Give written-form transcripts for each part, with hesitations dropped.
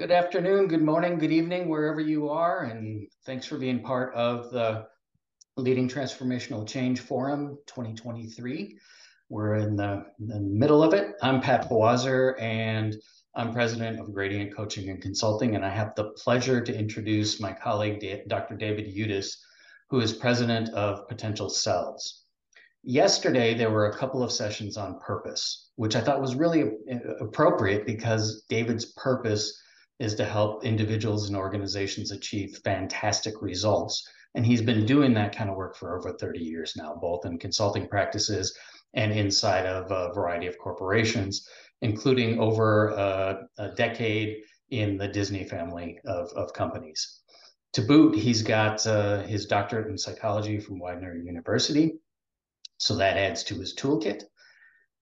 Good afternoon, good morning, good evening, wherever you are, and thanks for being part of the Leading Transformational Change Forum 2023. We're in the middle of it. I'm Pat Pawazer, and I'm president of Gradient Coaching and Consulting, and I have the pleasure to introduce my colleague, Dr. David Yudis, who is president of Potential Selves. Yesterday, there were a couple of sessions on purpose, which I thought was really appropriate because David's purpose is to help individuals and organizations achieve fantastic results. And he's been doing that kind of work for over 30 years now, both in consulting practices and inside of a variety of corporations, including over a decade in the Disney family of companies. To boot, he's got his doctorate in psychology from Widener University. So that adds to his toolkit.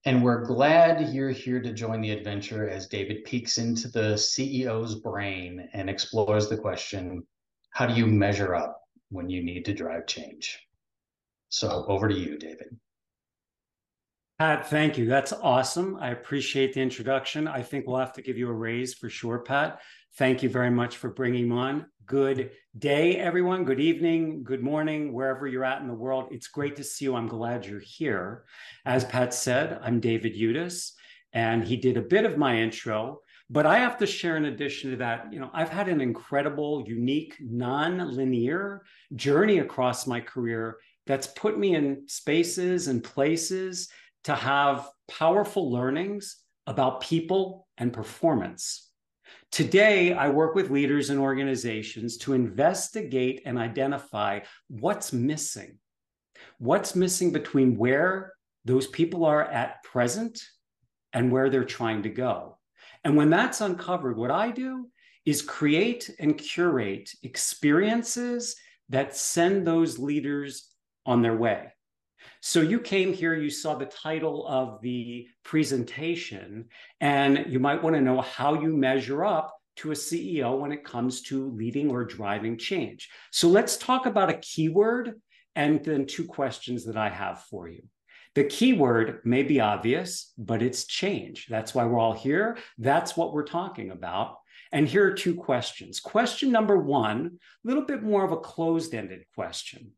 And we're glad you're here to join the adventure as David peeks into the CEO's brain and explores the question, how do you measure up when you need to drive change? So over to you, David. Pat, thank you. That's awesome. I appreciate the introduction. I think we'll have to give you a raise for sure, Pat. Thank you very much for bringing me on. Good day, everyone. Good evening, good morning, wherever you're at in the world. It's great to see you. I'm glad you're here. As Pat said, I'm David Yudis, and he did a bit of my intro, but I have to share in addition to that, I've had an incredible, unique, non-linear journey across my career that's put me in spaces and places to have powerful learnings about people and performance. Today, I work with leaders and organizations to investigate and identify what's missing. What's missing between where those people are at present and where they're trying to go. And when that's uncovered, what I do is create and curate experiences that send those leaders on their way. So you came here, you saw the title of the presentation, and you might want to know how you measure up to a CEO when it comes to leading or driving change. So let's talk about a keyword and then two questions that I have for you. The keyword may be obvious, but it's change. That's why we're all here. That's what we're talking about. And here are two questions. Question number one, a little bit more of a closed-ended question.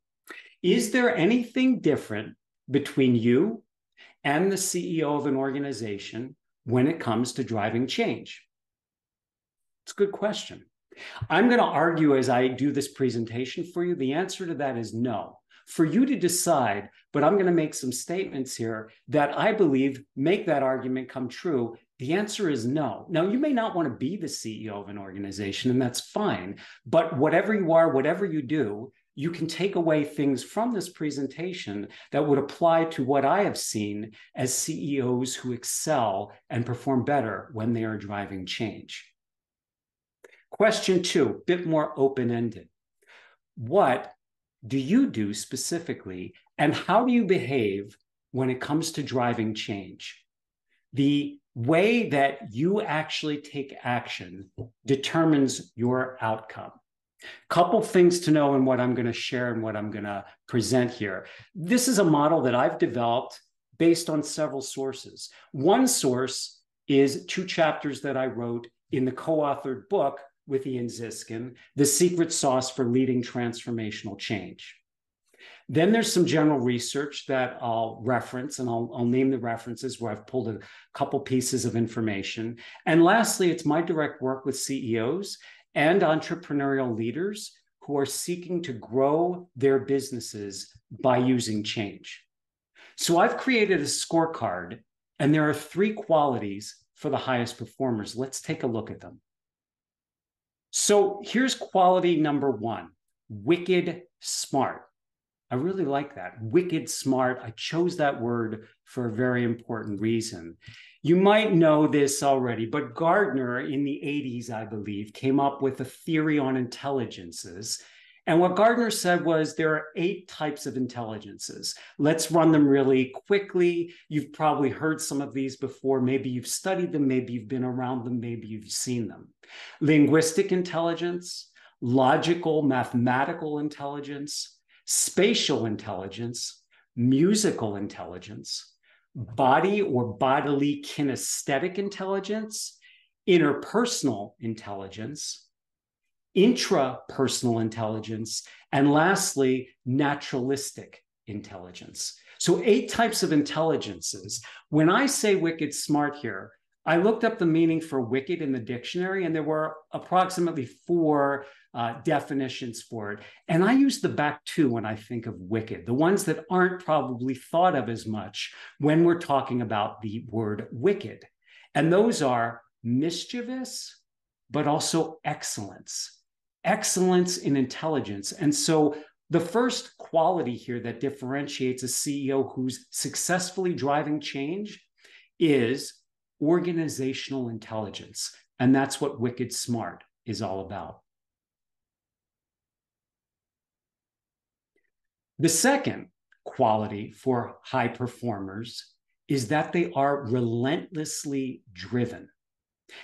Is there anything different between you and the CEO of an organization when it comes to driving change? It's a good question. I'm going to argue as I do this presentation for you. The answer to that is no. For you to decide, but I'm going to make some statements here that I believe make that argument come true. The answer is no. Now, you may not want to be the CEO of an organization, and that's fine. But whatever you are, whatever you do, you can take away things from this presentation that would apply to what I have seen as CEOs who excel and perform better when they are driving change. Question two, a bit more open-ended. What do you do specifically, and how do you behave when it comes to driving change? The way that you actually take action determines your outcome. Couple things to know in what I'm going to share and what I'm going to present here. This is a model that I've developed based on several sources. One source is two chapters that I wrote in the co-authored book with Ian Ziskin, The Secret Sauce for Leading Transformational Change. Then there's some general research that I'll reference, and I'll name the references where I've pulled a couple pieces of information. And lastly, it's my direct work with CEOs and entrepreneurial leaders who are seeking to grow their businesses by using change. So I've created a scorecard, and there are three qualities for the highest performers. Let's take a look at them. So here's quality number one, wicked smart. I really like that, wicked smart. I chose that word for a very important reason. You might know this already, but Gardner in the 80s, I believe, came up with a theory on intelligences. And what Gardner said was there are 8 types of intelligences. Let's run them really quickly. You've probably heard some of these before. Maybe you've studied them. Maybe you've been around them. Maybe you've seen them. Linguistic intelligence, logical, mathematical intelligence, spatial intelligence, musical intelligence, body or bodily kinesthetic intelligence, interpersonal intelligence, intrapersonal intelligence, and lastly, naturalistic intelligence. So 8 types of intelligences. When I say wicked smart here, I looked up the meaning for wicked in the dictionary, and there were approximately 4 definitions for it. And I use the back 2 when I think of wicked, the ones that aren't probably thought of as much when we're talking about the word wicked. And those are mischievous, but also excellence. Excellence in intelligence. And so the first quality here that differentiates a CEO who's successfully driving change is organizational intelligence. And that's what wicked smart is all about. The second quality for high performers is that they are relentlessly driven.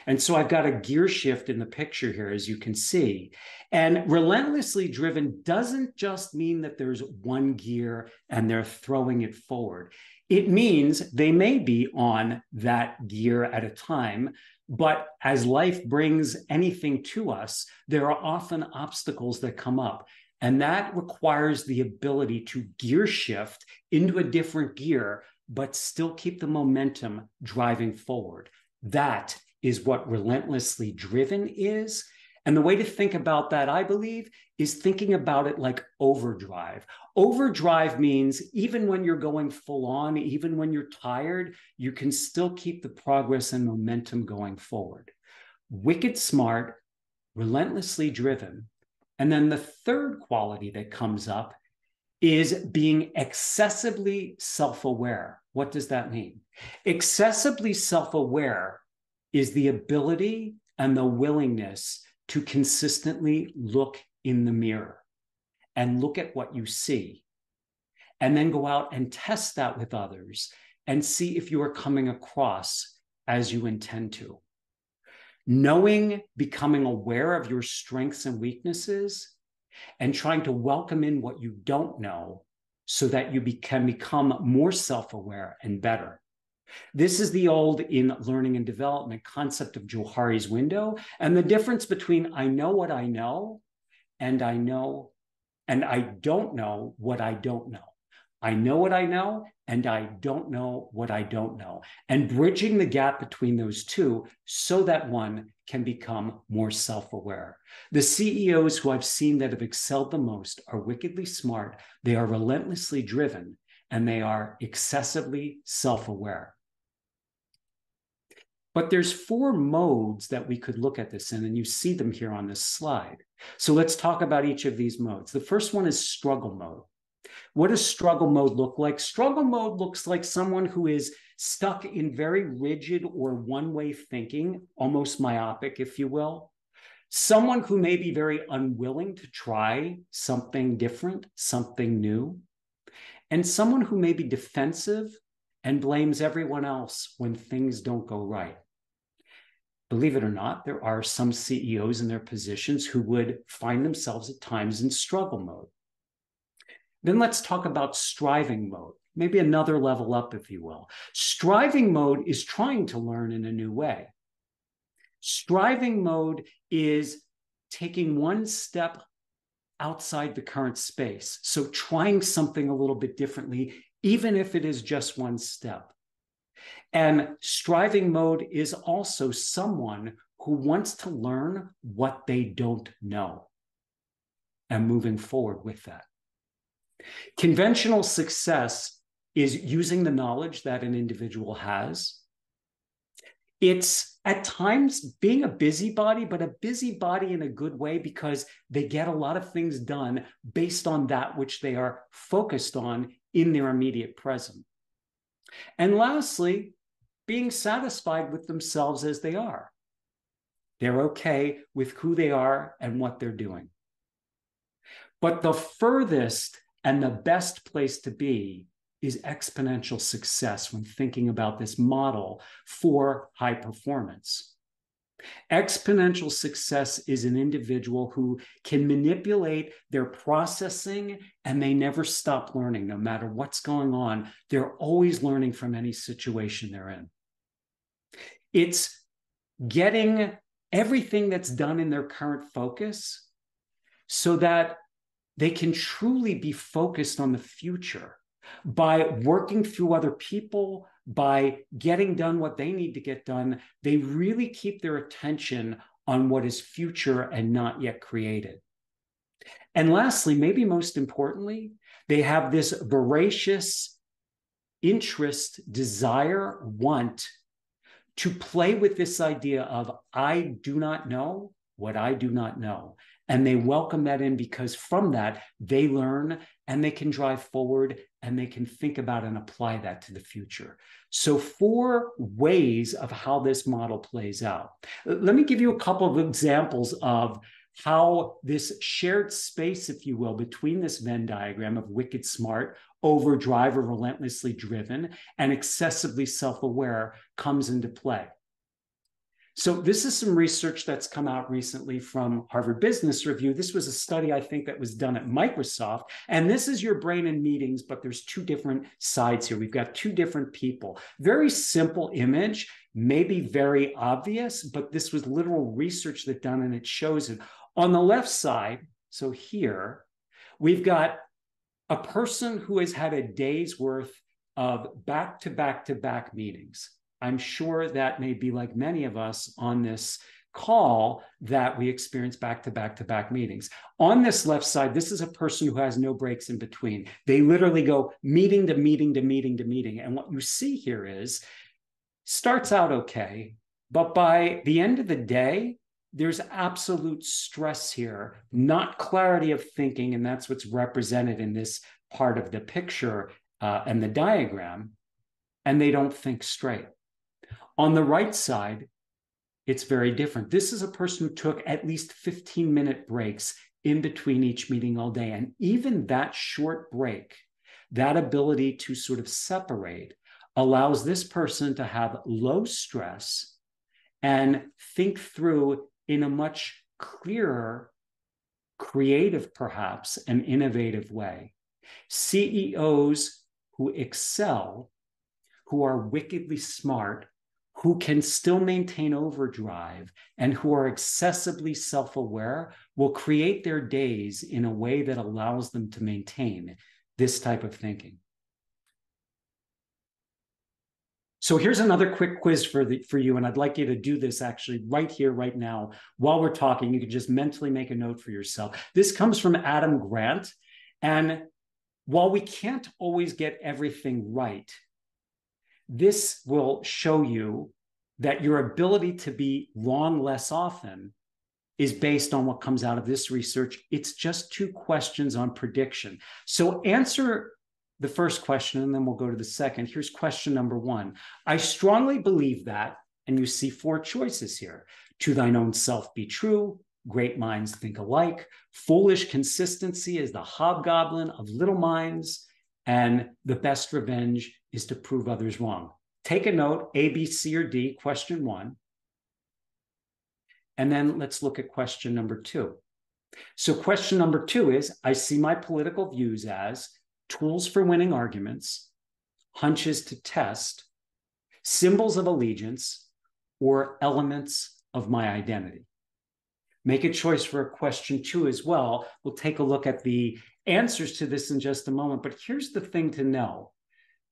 And so I've got a gear shift in the picture here, as you can see. And relentlessly driven doesn't just mean that there's one gear and they're throwing it forward. It means they may be on that gear at a time, but as life brings anything to us, there are often obstacles that come up. And that requires the ability to gear shift into a different gear, but still keep the momentum driving forward. That is what relentlessly driven is. And the way to think about that, I believe, is thinking about it like overdrive. Overdrive means even when you're going full on, even when you're tired, you can still keep the progress and momentum going forward. Wicked smart, relentlessly driven. And then the third quality that comes up is being excessively self-aware. What does that mean? Excessively self-aware is the ability and the willingness to consistently look in the mirror and look at what you see, and then go out and test that with others and see if you are coming across as you intend to. Knowing, becoming aware of your strengths and weaknesses, and trying to welcome in what you don't know so that you can become more self-aware and better. This is the old, in learning and development, concept of Johari's window, and the difference between I know what I know and I don't know what I don't know. I know what I know and I don't know what I don't know. And bridging the gap between those two so that one can become more self-aware. The CEOs who I've seen that have excelled the most are wickedly smart, they are relentlessly driven, and they are excessively self-aware. But there's 4 modes that we could look at this in, and you see them here on this slide. So let's talk about each of these modes. The first one is struggle mode. What does struggle mode look like? Struggle mode looks like someone who is stuck in very rigid or one-way thinking, almost myopic, if you will. Someone who may be very unwilling to try something different, something new. And someone who may be defensive and blames everyone else when things don't go right. Believe it or not, there are some CEOs in their positions who would find themselves at times in struggle mode. Then let's talk about striving mode, maybe another level up, if you will. Striving mode is trying to learn in a new way. Striving mode is taking one step outside the current space. So trying something a little bit differently, even if it is just one step. And striving mode is also someone who wants to learn what they don't know and moving forward with that. Conventional success is using the knowledge that an individual has. It's at times being a busybody, but a busybody in a good way because they get a lot of things done based on that which they are focused on in their immediate present. And lastly, being satisfied with themselves as they are. They're okay with who they are and what they're doing. But the furthest and the best place to be is exponential success when thinking about this model for high performance. Exponential success is an individual who can manipulate their processing and they never stop learning. No matter what's going on, they're always learning from any situation they're in. It's getting everything that's done in their current focus so that they can truly be focused on the future by working through other people, by getting done what they need to get done. They really keep their attention on what is future and not yet created. And lastly, maybe most importantly, they have this voracious interest, desire, want to play with this idea of, I do not know what I do not know. And they welcome that in because from that, they learn and they can drive forward and they can think about and apply that to the future. So 4 ways of how this model plays out. Let me give you a couple of examples of how this shared space, if you will, between this Venn diagram of wicked smart, overdrive, or relentlessly driven, and excessively self-aware comes into play. So this is some research that's come out recently from Harvard Business Review. This was a study, I think, that was done at Microsoft. And this is your brain in meetings, but there's 2 different sides here. We've got 2 different people. Very simple image, maybe very obvious, but this was literal research that done, and it shows it. On the left side, so here, we've got a person who has had a day's worth of back-to-back-to-back meetings. I'm sure that may be like many of us on this call that we experience back-to-back-to-back meetings. On this left side, this is a person who has no breaks in between. They literally go meeting to meeting to meeting to meeting. And what you see here is, starts out okay, but by the end of the day, there's absolute stress here, not clarity of thinking, and that's what's represented in this part of the picture and the diagram, and they don't think straight. On the right side, it's very different. This is a person who took at least 15-minute breaks in between each meeting all day, and even that short break, that ability to sort of separate, allows this person to have low stress and think through in a much clearer, creative, perhaps, and innovative way. CEOs who excel, who are wickedly smart, who can still maintain overdrive, and who are excessively self-aware will create their days in a way that allows them to maintain this type of thinking. So here's another quick quiz for you, and I'd like you to do this actually right here, right now. While we're talking, you can just mentally make a note for yourself. This comes from Adam Grant, and while we can't always get everything right, this will show you that your ability to be wrong less often is based on what comes out of this research. It's just 2 questions on prediction. So answer the first question, and then we'll go to the second. Here's question number 1. I strongly believe that, and you see 4 choices here. To thine own self be true, great minds think alike, foolish consistency is the hobgoblin of little minds, and the best revenge is to prove others wrong. Take a note, A, B, C, or D, question 1. And then let's look at question number 2. So question number 2 is, I see my political views as tools for winning arguments, hunches to test, symbols of allegiance, or elements of my identity. Make a choice for question 2 as well. We'll take a look at the answers to this in just a moment, but here's the thing to know.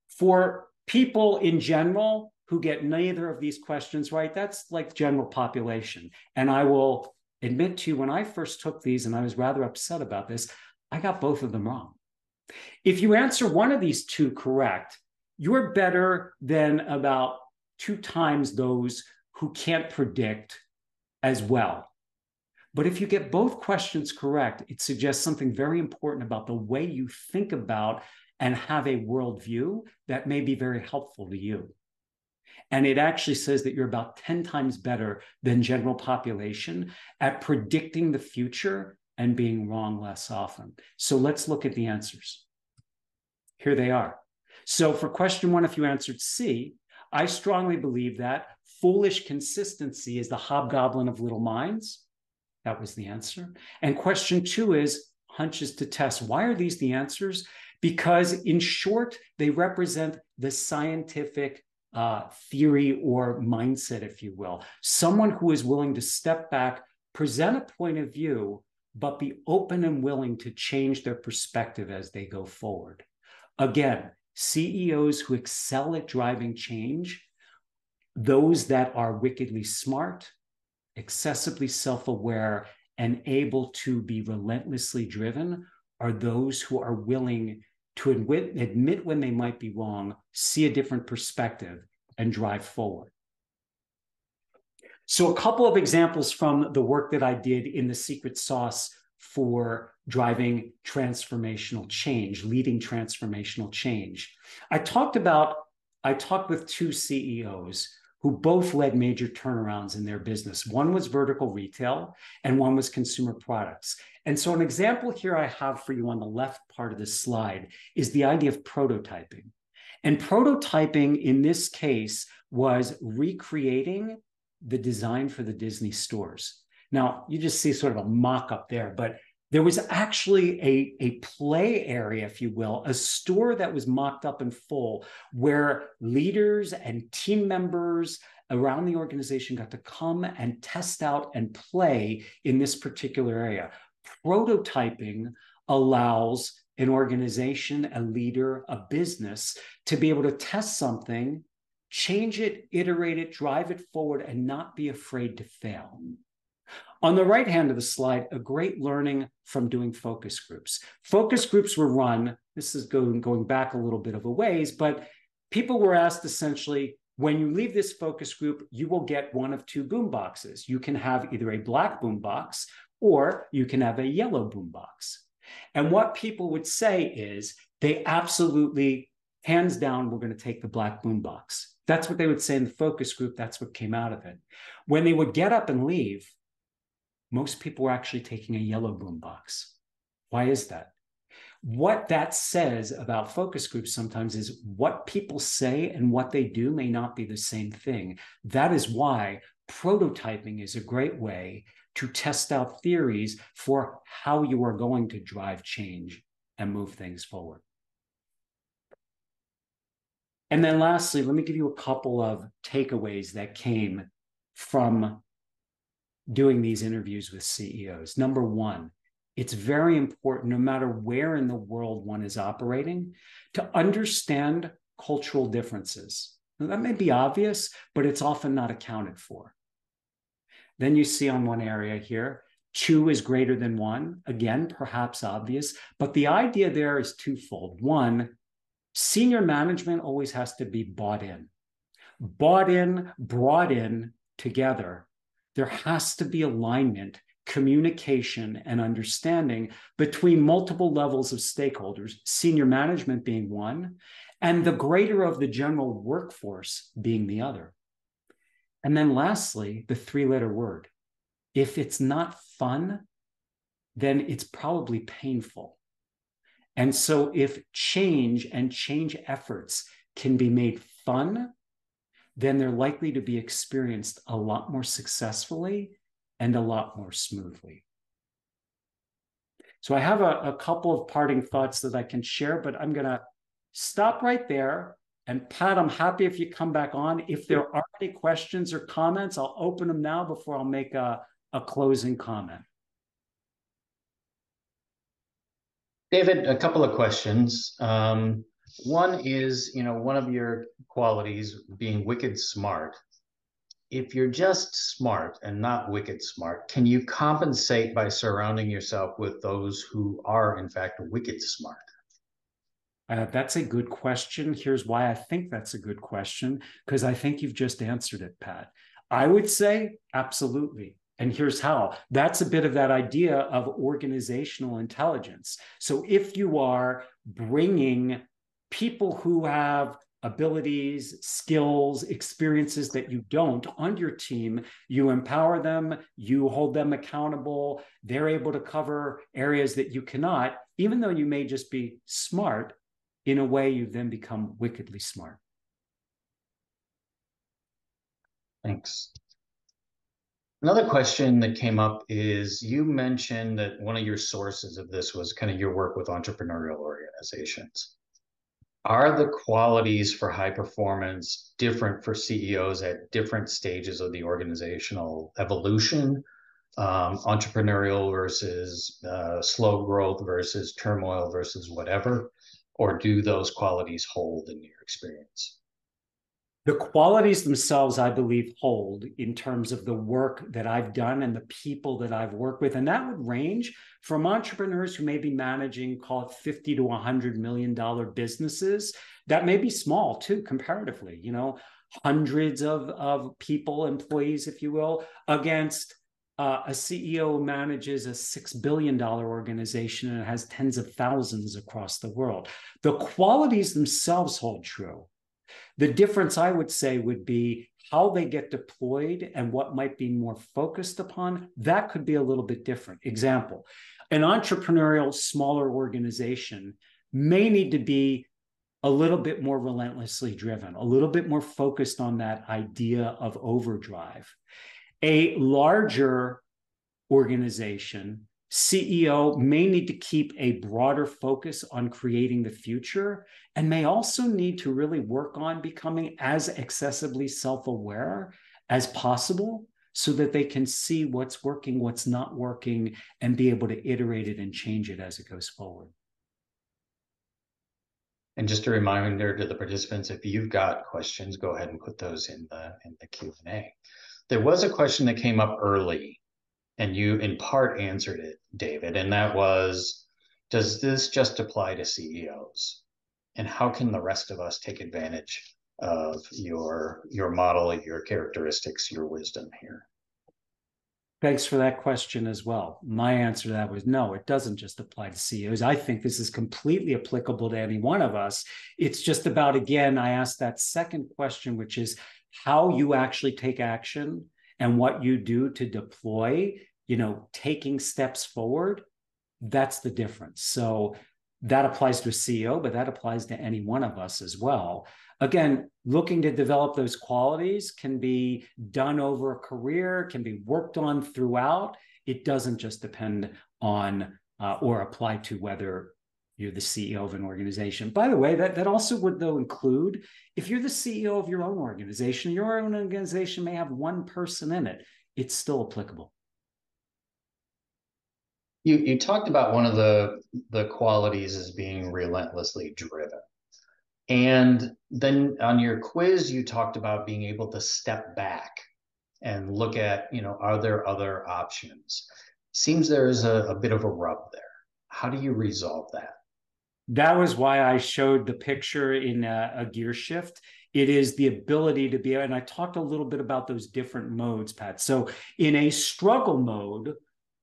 For people in general who get neither of these questions right, that's like general population. And I will admit to you, when I first took these, and I was rather upset about this, I got both of them wrong. If you answer one of these 2 correct, you're better than about 2 times those who can't predict as well. But if you get both questions correct, it suggests something very important about the way you think about and have a worldview that may be very helpful to you. And it actually says that you're about 10 times better than general population at predicting the future and being wrong less often. So let's look at the answers. Here they are. So for question 1, if you answered C, I strongly believe that foolish consistency is the hobgoblin of little minds. That was the answer. And question 2 is hunches to test. Why are these the answers? Because in short, they represent the scientific theory or mindset, if you will. Someone who is willing to step back, present a point of view, but be open and willing to change their perspective as they go forward. Again, CEOs who excel at driving change, those that are wickedly smart, excessively self-aware, and able to be relentlessly driven, are those who are willing to admit when they might be wrong, see a different perspective, and drive forward. So a couple of examples from the work that I did in the secret sauce for driving transformational change, leading transformational change. I talked with two CEOs who both led major turnarounds in their business. One was vertical retail and one was consumer products. And so an example here I have for you on the left part of this slide is the idea of prototyping. And prototyping in this case was recreating the design for the Disney stores. Now, you just see sort of a mock-up there, but there was actually a play area, if you will, a store that was mocked up in full where leaders and team members around the organization got to come and test out and play in this particular area. Prototyping allows an organization, a leader, a business to be able to test something, change it, iterate it, drive it forward, and not be afraid to fail. On the right hand of the slide, a great learning from doing focus groups. Focus groups were run, this is going back a little bit of a ways, but people were asked essentially, when you leave this focus group, you will get one of two boom boxes. You can have either a black boom box or you can have a yellow boom box. And what people would say is they absolutely, hands down, we're going to take the black boom box. That's what they would say in the focus group. That's what came out of it. When they would get up and leave, most people were actually taking a yellow boom box. Why is that? What that says about focus groups sometimes is what people say and what they do may not be the same thing. That is why prototyping is a great way to test out theories for how you are going to drive change and move things forward. And then lastly, let me give you a couple of takeaways that came from doing these interviews with CEOs. Number one, it's very important, no matter where in the world one is operating, to understand cultural differences. Now, that may be obvious, but it's often not accounted for. Then you see on one area here, 2 is greater than 1. Again, perhaps obvious, but the idea there is twofold. One, senior management always has to be bought in, brought in together. There has to be alignment, communication, and understanding between multiple levels of stakeholders, senior management being one, and the greater of the general workforce being the other. And then lastly, the 3-letter word. If it's not fun, then it's probably painful. And so if change and change efforts can be made fun, then they're likely to be experienced a lot more successfully and a lot more smoothly. So I have a couple of parting thoughts that I can share, but I'm going to stop right there. And Pat, I'm happy if you come back on. If there are any questions or comments, I'll open them now before I'll make a closing comment. David, a couple of questions. One is, one of your qualities being wicked smart. If you're just smart and not wicked smart, can you compensate by surrounding yourself with those who are, in fact, wicked smart? That's a good question. Here's why I think that's a good question, because I think you've just answered it, Pat. I would say absolutely. And here's how. That's a bit of that idea of organizational intelligence. So if you are bringing people who have abilities, skills, experiences that you don't on your team, you empower them, you hold them accountable, they're able to cover areas that you cannot, even though you may just be smart, in a way you then become wickedly smart. Thanks. Another question that came up is you mentioned that one of your sources of this was kind of your work with entrepreneurial organizations. Are the qualities for high performance different for CEOs at different stages of the organizational evolution? Entrepreneurial versus slow growth versus turmoil versus whatever? Or do those qualities hold in your experience? The qualities themselves, I believe, hold in terms of the work that I've done and the people that I've worked with. And that would range from entrepreneurs who may be managing, call it 50 to $100 million businesses. That may be small too, comparatively, hundreds of people, employees, if you will, against a CEO who manages a $6 billion organization and has tens of thousands across the world. The qualities themselves hold true. The difference, I would say, would be how they get deployed and what might be more focused upon. That could be a little bit different. Example, an entrepreneurial, smaller organization may need to be a little bit more relentlessly driven, a little bit more focused on that idea of overdrive. A larger organization, CEO may need to keep a broader focus on creating the future and may also need to really work on becoming as excessively self-aware as possible so that they can see what's working, what's not working, and be able to iterate it and change it as it goes forward. And just a reminder to the participants, if you've got questions, go ahead and put those in the Q&A. There was a question that came up early, and you in part answered it, David, and that was, does this just apply to CEOs? And how can the rest of us take advantage of your model, your characteristics, your wisdom here? Thanks for that question as well. My answer to that was no, it doesn't just apply to CEOs. I think this is completely applicable to any one of us. It's just about, again, I asked that second question, which is how you actually take action and what you do to deploy, taking steps forward. That's the difference. So that applies to a CEO, but that applies to any one of us as well. Again, looking to develop those qualities can be done over a career, can be worked on throughout. It doesn't just depend on or apply to whether you're the CEO of an organization. By the way, that also would, though, include if you're the CEO of your own organization, your own organization may have one person in it. It's still applicable. You talked about one of the qualities as being relentlessly driven. And then on your quiz, you talked about being able to step back and look at, are there other options? Seems there is a bit of a rub there. How do you resolve that? That was why I showed the picture in a gear shift. It is the ability to be, and I talked a little bit about those different modes, Pat. So in a struggle mode,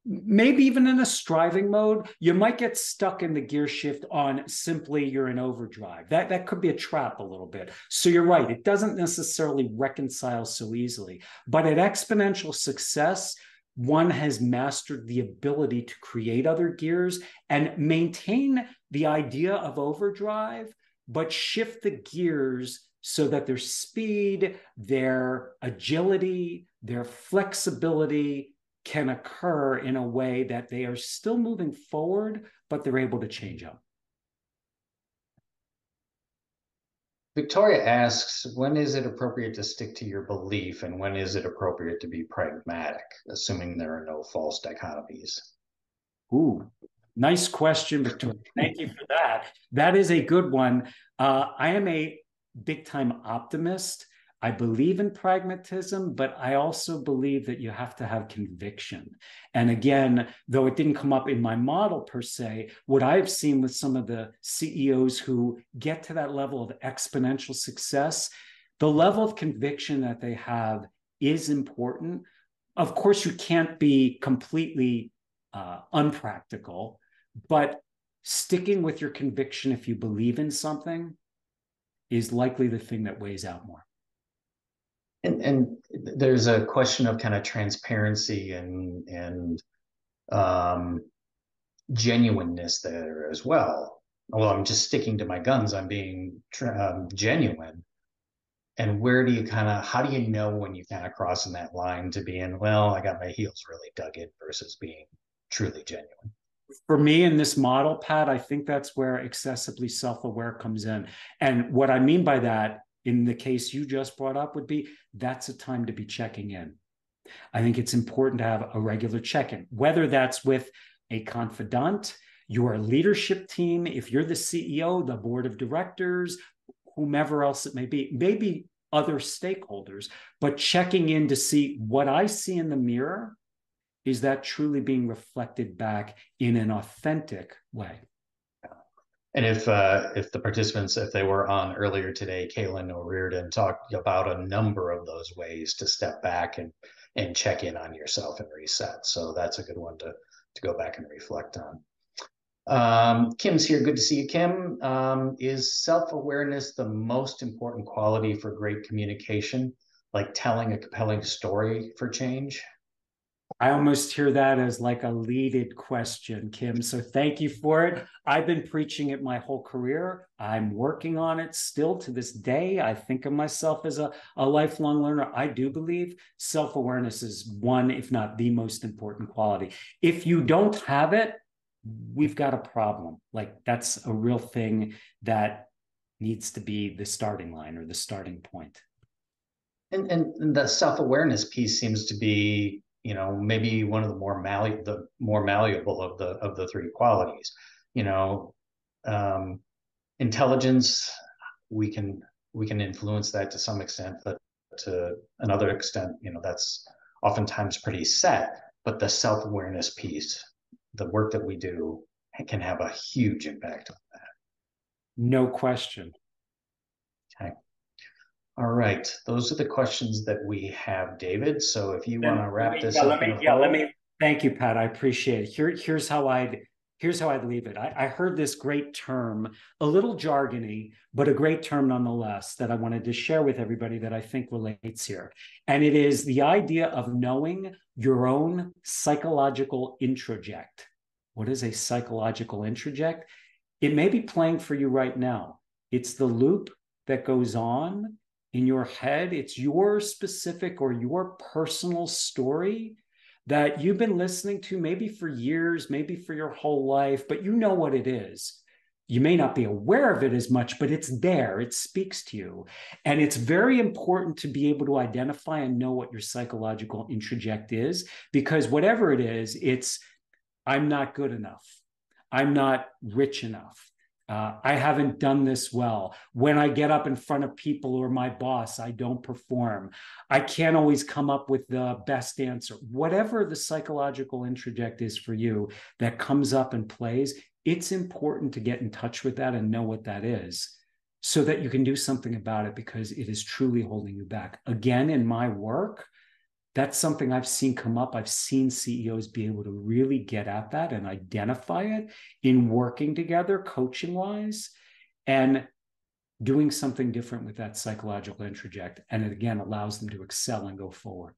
maybe even in a striving mode, you might get stuck in the gear shift on simply you're in overdrive. That could be a trap a little bit. So you're right. It doesn't necessarily reconcile so easily. But at exponential success, one has mastered the ability to create other gears and maintain the idea of overdrive, but shift the gears so that their speed, their agility, their flexibility can occur in a way that they are still moving forward, but they're able to change up. Victoria asks, when is it appropriate to stick to your belief and when is it appropriate to be pragmatic, assuming there are no false dichotomies? Ooh, nice question, Victoria. Thank you for that. That is a good one. I am a big-time optimist. I believe in pragmatism, but I also believe that you have to have conviction. And again, though it didn't come up in my model per se, what I've seen with some of the CEOs who get to that level of exponential success, the level of conviction that they have is important. Of course, you can't be completely unpractical, but sticking with your conviction if you believe in something is likely the thing that weighs out more. And there's a question of kind of transparency and genuineness there as well. Well, I'm just sticking to my guns. I'm being genuine. And where do you how do you know when you kind of crossing that line to being, well, I got my heels really dug in versus being truly genuine? For me in this model, Pat, I think that's where excessively self-aware comes in. And what I mean by that, in the case you just brought up, would be that's a time to be checking in. I think it's important to have a regular check-in, whether that's with a confidant, your leadership team, if you're the CEO, the board of directors, whomever else it may be, maybe other stakeholders, but checking in to see what I see in the mirror, is that truly being reflected back in an authentic way? And if the participants, if they were on earlier today, Kaylin O'Riordan talked about a number of those ways to step back and check in on yourself and reset. So that's a good one to go back and reflect on. Kim's here. Good to see you, Kim. Is self-awareness the most important quality for great communication, like telling a compelling story for change? I almost hear that as like a leaded question, Kim. So thank you for it. I've been preaching it my whole career. I'm working on it still to this day. I think of myself as a lifelong learner. I do believe self-awareness is one, if not the most important quality. If you don't have it, we've got a problem. Like that's a real thing that needs to be the starting line or the starting point. And the self-awareness piece seems to be, maybe one of the more malleable of the three qualities. Intelligence, we can influence that to some extent, but to another extent, that's oftentimes pretty set. But the self-awareness piece, the work that we do, can have a huge impact on that. No question. Okay. All right. Those are the questions that we have, David. So if you want to wrap this up in a bow. Thank you, Pat. I appreciate it. Here's how I'd leave it. I heard this great term, a little jargony, but a great term nonetheless, that I wanted to share with everybody that I think relates here. And it is the idea of knowing your own psychological introject. What is a psychological introject? It may be playing for you right now. It's the loop that goes on in your head. It's your specific or your personal story that you've been listening to maybe for years, maybe for your whole life, but you know what it is. You may not be aware of it as much, but it's there. It speaks to you. And it's very important to be able to identify and know what your psychological introject is, because whatever it is, it's, I'm not good enough. I'm not rich enough. I haven't done this well. When I get up in front of people or my boss, I don't perform. I can't always come up with the best answer. Whatever the psychological introject is for you that comes up and plays, it's important to get in touch with that and know what that is so that you can do something about it, because it is truly holding you back. Again, in my work, that's something I've seen come up. I've seen CEOs be able to really get at that and identify it in working together, coaching-wise, and doing something different with that psychological introject. And it, again, allows them to excel and go forward.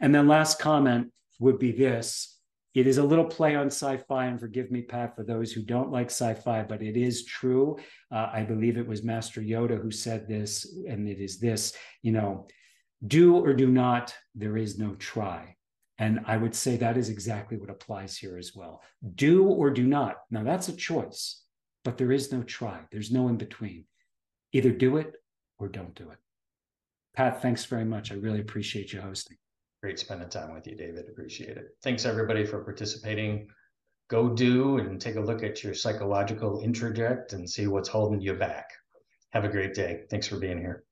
And then last comment would be this. It is a little play on sci-fi, and forgive me, Pat, for those who don't like sci-fi, but it is true. I believe it was Master Yoda who said this, and it is this, do or do not, there is no try. And I would say that is exactly what applies here as well. Do or do not. Now that's a choice, but there is no try. There's no in between. Either do it or don't do it. Pat, thanks very much. I really appreciate you hosting. Great spending time with you, David. Appreciate it. Thanks everybody for participating. Go do and take a look at your psychological introject and see what's holding you back. Have a great day. Thanks for being here.